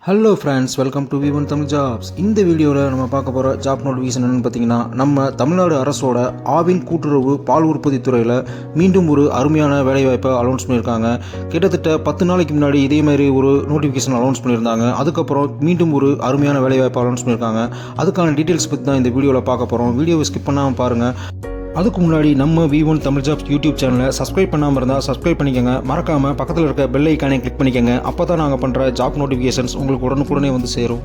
Hello friends, welcome to V1 Tamil jobs. இந்த வீடியோவில் நம்ம பார்க்க போகிற ஜாப் நோட்டிஃபிகேஷன் என்னென்னு பார்த்தீங்கன்னா, நம்ம தமிழ்நாடு அரசோட ஆவின் கூட்டுறவு பால் உற்பத்தி துறையில் மீண்டும் ஒரு அருமையான வேலைவாய்ப்பை அனௌன்ஸ் பண்ணியிருக்காங்க. கிட்டத்தட்ட 10 நாளைக்கு முன்னாடி இதே மாதிரி ஒரு நோட்டிஃபிகேஷன் அனௌன்ஸ் பண்ணியிருந்தாங்க. அதுக்கப்புறம் மீண்டும் ஒரு அருமையான வேலைவாய்ப்பை அனௌன்ஸ் பண்ணியிருக்காங்க. அதுக்கான டீட்டெயில்ஸ் பற்றி தான் இந்த வீடியோவில் பார்க்க போகிறோம். வீடியோவை ஸ்கிப் பண்ணாமல் பாருங்கள். அதுக்கு முன்னாடி நம்ம V1 தமிழ் ஜாப்ஸ் யூடியூப் சேனலை சப்ஸ்கிரைப் பண்ணாமல் இருந்தால் சப்ஸ்கிரைப் பண்ணிக்கோங்க. மறக்காமல் பக்கத்தில் இருக்க பெல் ஐக்கானை கிளிக் பண்ணிக்கோங்க. அப்போ தான் நாங்கள் பண்ணுற ஜாப் நோட்டிஃபிகேஷன்ஸ் உங்களுக்கு உடனுக்குடனே வந்து சேரும்.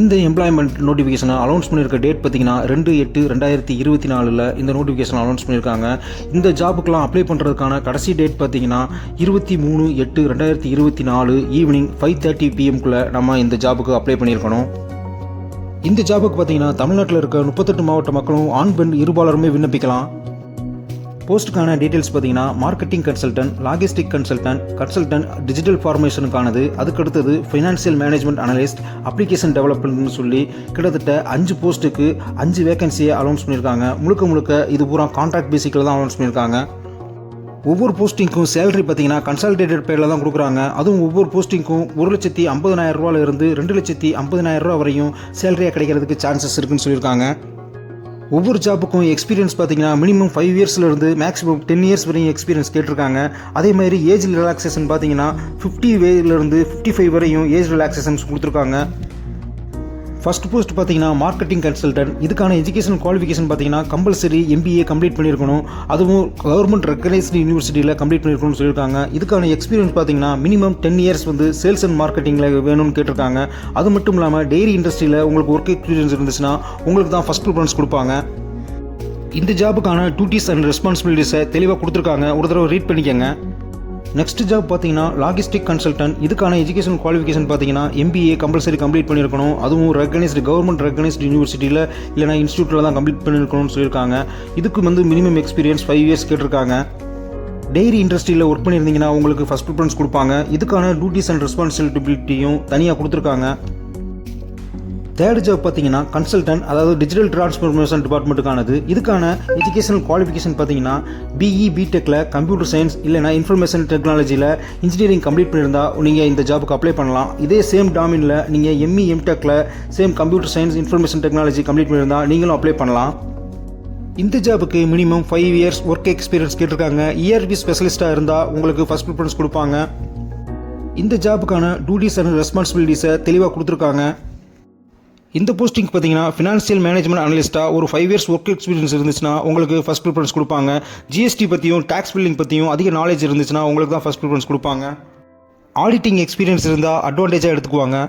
இந்த எம்ப்ளாய்மெண்ட் நோட்டிஃபிகேஷனை அனௌன்ஸ் பண்ணியிருக்க டேட் பார்த்தீங்கன்னா 2/8/2024 இந்த நோட்டிஃபிகேஷன் அனௌன்ஸ் பண்ணியிருக்காங்க. இந்த ஜாபுக்கெலாம் அப்ளை பண்ணுறதுக்கான கடைசி டேட் பார்த்தீங்கன்னா 23/8/2024 ஈவினிங் 5:30 PM நம்ம இந்த ஜாபுக்கு அப்ளை பண்ணியிருக்கணும். இந்த ஜாபுக்கு பார்த்தீங்கன்னா தமிழ்நாட்டில் இருக்க 38 மாவட்ட மக்களும் ஆண் பெண் இருபாலருமே விண்ணப்பிக்கலாம். போஸ்ட்டுக்கான டீட்டெயில்ஸ் பார்த்தீங்கன்னா marketing consultant, logistic consultant digital ஃபார்மேஷனுக்கானது. அதுக்கடுத்தது ஃபைனான்சியல் மேனேஜ்மெண்ட் அனலிஸ்ட், அப்ளிகேஷன் டெவலப்மெண்ட்னு சொல்லி கிட்டத்தட்ட 5 போஸ்ட்டுக்கு 5 வேகன்சியை அனௌன்ஸ் பண்ணியிருக்காங்க. முழுக்க இது பூரா கான்ட்ராக்ட் பேசிக்கில் தான் அனௌன்ஸ் பண்ணியிருக்காங்க. ஒவ்வொரு போஸ்டிங்க்கும் சேலரி பார்த்தீங்கன்னா கன்சால்டேட்டட் பேரில் தான் கொடுக்குறாங்க. அதுவும் ஒவ்வொரு போஸ்டிங்க்கும் 1,50,000 ரூபாயிலிருந்து 2,50,000 ரூபா வரையும் சேலரியாக கிடைக்கிறதுக்கு சான்சஸ் இருக்குன்னு சொல்லியிருக்காங்க. ஒவ்வொரு ஜாப்புக்கும் எக்ஸ்பீரியன்ஸ் பார்த்தீங்கன்னா மினிமம் 5 இயர்ஸ்லேருந்து மேக்ஸிமம் 10 இயர்ஸ் வரையும் எக்ஸ்பீரியன்ஸ் கேட்டிருக்காங்க. அதே மாதிரி ஏஜ் ரிலாக்ஸேஷன் பார்த்தீங்கன்னா 50 இருந்து 55 வரையும் ஏஜ் ரிலாக்ஸேஷன்ஸ் கொடுத்துருக்காங்க. ஃபர்ஸ்ட் போஸ்ட் பார்த்தீங்கன்னா மார்க்கெட்டிங் கன்சல்டன்ட். இதுக்கான எஜுகேஷன் குவாலிஃபிகேஷன் பார்த்தீங்கன்னா கம்பல்சரி MBA கம்ப்ளீட் பண்ணியிருக்கணும். அதுவும் கவர்மெண்ட் ரெகனைஸ்டு யூனிவர்சிட்டியில் கம்ப்ளீட் பண்ணியிருக்கணும்னு சொல்லியிருக்காங்க. இதுக்கான எக்ஸ்பீரியன்ஸ் பார்த்தீங்கன்னா மினிமம் 10 இயர்ஸ் சேல்ஸ் அண்ட் மார்க்கெட்டிங்கில் வேணும்னு கேட்டிருக்காங்க. அது மட்டும் இல்லாமல் டெய்ரி இண்டஸ்ட்ரியில் உங்களுக்கு ஒர்க் எக்ஸ்பீரியன்ஸ் இருந்துச்சுன்னா உங்களுக்கு தான் ஃபர்ஸ்ட் ப்ரிஃபரன்ஸ் கொடுப்பாங்க. இந்த ஜாபுக்கான டியூட்டிஸ் அண்ட் ரெஸ்பான்சிபிலிட்டிஸை தெளிவாக கொடுத்துருக்காங்க. ஒரு தடவை ரீட் பண்ணிக்கோங்க. நெக்ஸ்ட் ஜாப் பார்த்தீங்கன்னா லாஜிஸ்டிக் கன்சல்டன்ட். இதுக்கான எஜுகேஷன் குவாலிஃபிகேஷன் பார்த்தீங்கன்னா MBA கம்பல்சரி கம்ப்ளீட் பண்ணியிருக்கணும். அதுவும் கவர்மெண்ட் ரெகனைஸ்டு யூனிவர்சிட்டியில் இல்லைனா இன்ஸ்டியூட்டில் தான் கம்ப்ளீட் பண்ணியிருக்கணும்னு சொல்லியிருக்காங்க. இதுக்கு மினிமம் எக்ஸ்பீரியன்ஸ் 5 இயர்ஸ் கேட்டிருக்காங்க. டெய்ரி இண்டஸ்ட்ரியில் ஒர்க் பண்ணியிருந்தீங்கன்னா உங்களுக்கு ஃபர்ஸ்ட் ப்ரிஃபரன்ஸ் கொடுப்பாங்க. இதுக்கான டியூட்டிஸ் அண்ட் ரெஸ்பான்சிபிலிட்டியும் தனியாக கொடுத்துருக்காங்க. தேர்ட் ஜாப் பார்த்தீங்கன்னா கன்சல்டன்ட், அதாவது டிஜிட்டல் டிரான்ஸ்ஃபர்மேஷன் டிபார்ட்மெண்ட்டுக்கானது. இதுக்கான எஜுகேஷனல் குவாலிஃபிகேஷன் பார்த்தீங்கன்னா BE BTechல கம்ப்யூட்டர் சயின்ஸ் இல்லைனா இன்ஃபர்மேஷன் டெக்னாலஜியில் இன்ஜினியரிங் கம்ப்ளீட் பண்ணியிருந்தால் நீங்கள் இந்த ஜாபுக்கு அப்ளை பண்ணலாம். இதே சேம் டாமினில் நீங்கள் ME MTechல same computer science information technology complete பண்ணியிருந்தால் நீங்களும் அப்ளை பண்ணலாம். இந்த ஜாபுக்கு மினிமம் 5 இயர்ஸ் ஒர்க் எக்ஸ்பீரியன்ஸ் கேட்டிருக்காங்க. ERP ஸ்பெஷலிஸ்ட்டாக இருந்தால் உங்களுக்கு ஃபர்ஸ்ட் ப்ரிஃபரன்ஸ் கொடுப்பாங்க. இந்த ஜாபுக்கான டியூட்டிஸ் அண்ட் ரெஸ்பான்சிபிலிட்டிஸை தெளிவாக கொடுத்துருக்காங்க. இந்த போஸ்டிங் பார்த்தீங்கன்னா ஃபினான்சியல் மேனேஜ்மெண்ட் அனலிஸ்ட்டாக ஒரு 5 இயர்ஸ் ஒர்க் எக்ஸ்பீரியன்ஸ் இருந்துச்சுன்னா உங்களுக்கு ஃபர்ஸ்ட் ப்ரிஃபரன்ஸ் கொடுப்பாங்க. GST பற்றியும் டேக்ஸ் பில்லிங் பற்றியும் அதிக நாலேஜ் இருந்துச்சுன்னா உங்களுக்கு தான் ஃபர்ஸ்ட் ப்ரிஃபரன்ஸ் கொடுப்பாங்க. ஆடிட்டிங் எக்ஸ்பீரியன்ஸ் இருந்தால் அட்வான்டேஜாக எடுத்துக்குவாங்க.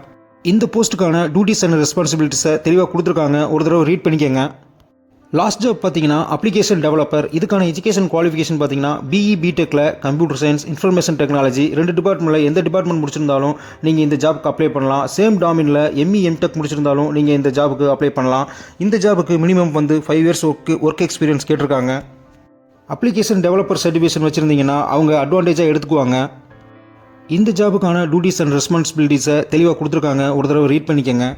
இந்த போஸ்ட்டுக்கான டியூட்டிஸ் அண்ட் ரெஸ்பான்சிபிலிட்டிஸை தெளிவாக கொடுத்துருக்காங்க. ஒரு தடவை ரீட் பண்ணிக்கோங்க. லாஸ்ட் ஜாப் பார்த்தீங்கன்னா அப்ளிகேஷன் டெவலப்பர். இதுக்கான எஜுகேஷன் குவாலிஃபிகேஷன் பார்த்தீங்கன்னா BE BTechல கம்ப்யூட்டர் சயின்ஸ் இன்ஃபர்மேஷன் டெக்னாலஜி 2 டிபார்ட்மெண்ட்டில் எந்த டிபார்ட்மெண்ட் முடிச்சிருந்தாலும் நீங்கள் இந்த ஜாபுக்கு அப்ளை பண்ணலாம். சேம் டாமினில் ME MTech முடிச்சிருந்தாலும் நீங்கள் இந்த ஜாபுக்கு அப்ளை பண்ணலாம். இந்த ஜாபுக்கு மினிமம் 5 இயர்ஸ் ஒர்க் எக்ஸ்பீரியன்ஸ் கேட்டிருக்காங்க. அப்ளிகேஷன் டெவலப்பர் சர்டிஃபிகேஷன் வச்சுருந்தீங்கன்னா அவங்க அட்வான்டேஜாக எடுத்துக்குவாங்க. இந்த ஜாபுக்கான டியூட்டிஸ் அண்ட் ரெஸ்பான்சிபிலிட்டிஸை தெளிவாக கொடுத்துருக்காங்க. ஒரு தடவை ரீட் பண்ணிக்கோங்க.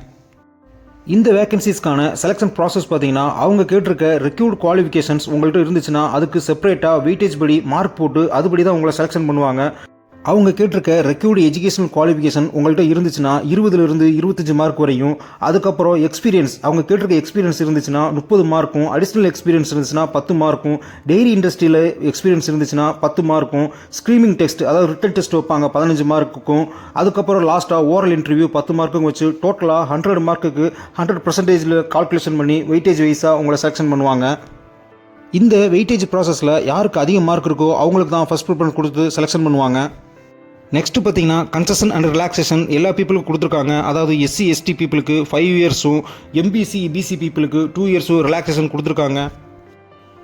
இந்த வேகன்சிஸ்க்கான செலெக்ஷன் ப்ராசஸ் பார்த்தீங்கன்னா அவங்க கேட்டிருக்க ரெக்யூர்ட் குவாலிஃபிகேஷன்ஸ் உங்கள்கிட்ட இருந்துச்சுன்னா அதுக்கு செப்பரேட்டாக வெயிட்டேஜ் படி மார்க் போட்டு அதுபடி தான் உங்களை செலெக்ஷன் பண்ணுவாங்க. அவங்க கேட்டிருக்க ரெக்யூர்டு எஜுகேஷனல் குவாலிஃபிகேஷன் உங்கள்கிட்ட இருந்துச்சுன்னா 20லிருந்து 25 மார்க் வரையும். அதுக்கப்புறம் எக்ஸ்பீரியன்ஸ் அவங்க கேட்டிருக்க எக்ஸ்பீரியன்ஸ் இருந்துச்சுன்னா 30 மார்க்கும், அடிஷ்னல் எக்ஸ்பீரியன்ஸ் இருந்துச்சுன்னா 10 மார்க்கும், டெய்ரி இண்டஸ்ட்ரியில் எக்ஸ்பீரியன்ஸ் இருந்துச்சுன்னா 10 மார்க்கும், ஸ்க்ரீனிங் டெஸ்ட் அதாவது ரிட்டன் டெஸ்ட் வைப்பாங்க 15 மார்க்குக்கும், அதுக்கப்புறம் லாஸ்ட்டாக ஓரல் இன்டர்வியூ 10 மார்க்கும் வச்சு டோட்டலாக 100 மார்க்குக்கு 100% கால்குலேஷன் பண்ணி வெயிட்டேஜ் வைஸாக உங்களை செலெக்ஷன் பண்ணுவாங்க. இந்த வெயிட்டேஜ் ப்ராசஸில் யாருக்கு அதிக மார்க் இருக்கோ அவங்களுக்கு தான் ஃபர்ஸ்ட் ப்ரிஃபரன்ஸ் கொடுத்து செலெக்ஷன் பண்ணுவாங்க. நெக்ஸ்ட் பார்த்தீங்கன்னா கன்செஷன் அண்ட் ரிலாக்ஸேஷன் எல்லா பீப்புளுக்கும் கொடுத்துருக்காங்க. அதாவது SC ST பீப்புளுக்கு 5 இயர்ஸும் MBC BC பீப்புளுக்கு 2 இயர்ஸும் ரிலாக்ஸேஷன் கொடுத்துருக்காங்க.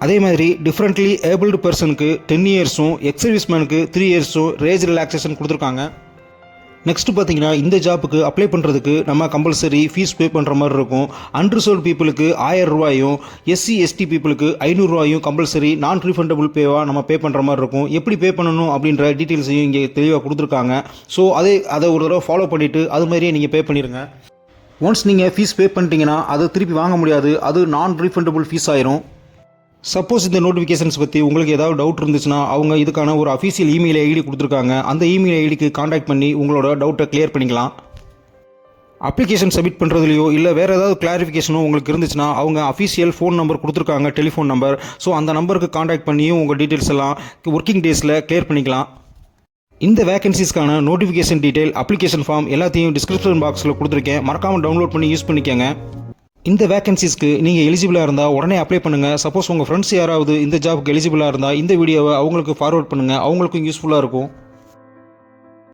அதே மாதிரி டிஃப்ரெண்ட்லி ஏபிள்டு பர்சனுக்கு 10 இயர்ஸும், எக்ஸ் சர்வீஸ்மேனுக்கு 3 இயர்ஸும் ஏஜ் ரிலாக்ஸேஷன் கொடுத்துருக்காங்க. நெக்ஸ்ட் பார்த்தீங்கன்னா இந்த ஜாப்புக்கு அப்ளை பண்ணுறதுக்கு நம்ம கம்பல்சரி ஃபீஸ் பே பண்ணுற மாதிரி இருக்கும். அன்ரிசர்வ்டு பீப்புளுக்கு 1000 ரூபாயும், எஸ்சி எஸ்டி பீப்புளுக்கு 500 ரூபாயும் கம்பல்சரி நான் ரீஃபண்டபிள் பேவாக நம்ம பே பண்ணுற மாதிரி இருக்கும். எப்படி பே பண்ணணும் அப்படின்ற டீட்டெயில்ஸையும் இங்கே தெளிவாக கொடுத்துருக்காங்க. ஸோ அதை ஒரு தடவை ஃபாலோ பண்ணிவிட்டு அது மாதிரியே நீங்கள் பே பண்ணிடுங்க. ஒன்ஸ் நீங்கள் ஃபீஸ் பே பண்ணிட்டீங்கன்னா அதை திருப்பி வாங்க முடியாது. அது நான் ரீஃபண்டபிள் ஃபீஸ் ஆயிரும். சப்போஸ் இந்த நோட்டிஃபிகேஷன்ஸ் பற்றி உங்களுக்கு ஏதாவது டவுட் இருந்துச்சுன்னா அவங்க இதுக்கான ஒரு அஃபீஷியல் இமெயில் ஐடி கொடுத்துருக்காங்க. அந்த இமெயில் ஐடிக்கு காண்டாக்ட் பண்ணி உங்களோட டவுட்டை கிளியர் பண்ணிக்கலாம். அப்ளிகேஷன் சப்மிட் பண்ணுறதுலையோ இல்லை வேறு ஏதாவது கிளாரிஃபிகேஷனோ உங்களுக்கு இருந்துச்சுன்னா அவங்க அஃபீஷியல் ஃபோன் நம்பர் கொடுத்துருக்காங்க, டெலிஃபோன் நம்பர். ஸோ அந்த நம்பருக்கு காண்டாக்ட் பண்ணியும் உங்கள் டீட்டெயில்ஸ் எல்லாம் ஒர்க்கிங் டேஸில் கிளியர் பண்ணிக்கலாம். இந்த வேகன்சிஸ்க்கான நோட்டிஃபிகேஷன் டீட்டெயில், அப்ளிகேஷன் ஃபார்ம் எல்லாத்தையும் டிஸ்கிரிப்ஷன் பாக்ஸில் கொடுத்துருக்கேன். மறக்காமல் டவுன்லோட் பண்ணி யூஸ் பண்ணிக்கோங்க. இந்த வேகன்சிஸ்க்கு நீங்கள் எலிஜிபிளாக இருந்தால் உடனே அப்ளை பண்ணுங்கள். சப்போஸ் உங்கள் ஃப்ரெண்ட்ஸ் யாராவது இந்த ஜாபுக்கு எலிஜிபிளாக இருந்தால் இந்த வீடியோவை அவங்களுக்கு ஃபார்வர்ட் பண்ணுங்கள். அவங்களுக்கும் யூஸ்ஃபுல்லாக இருக்கும்.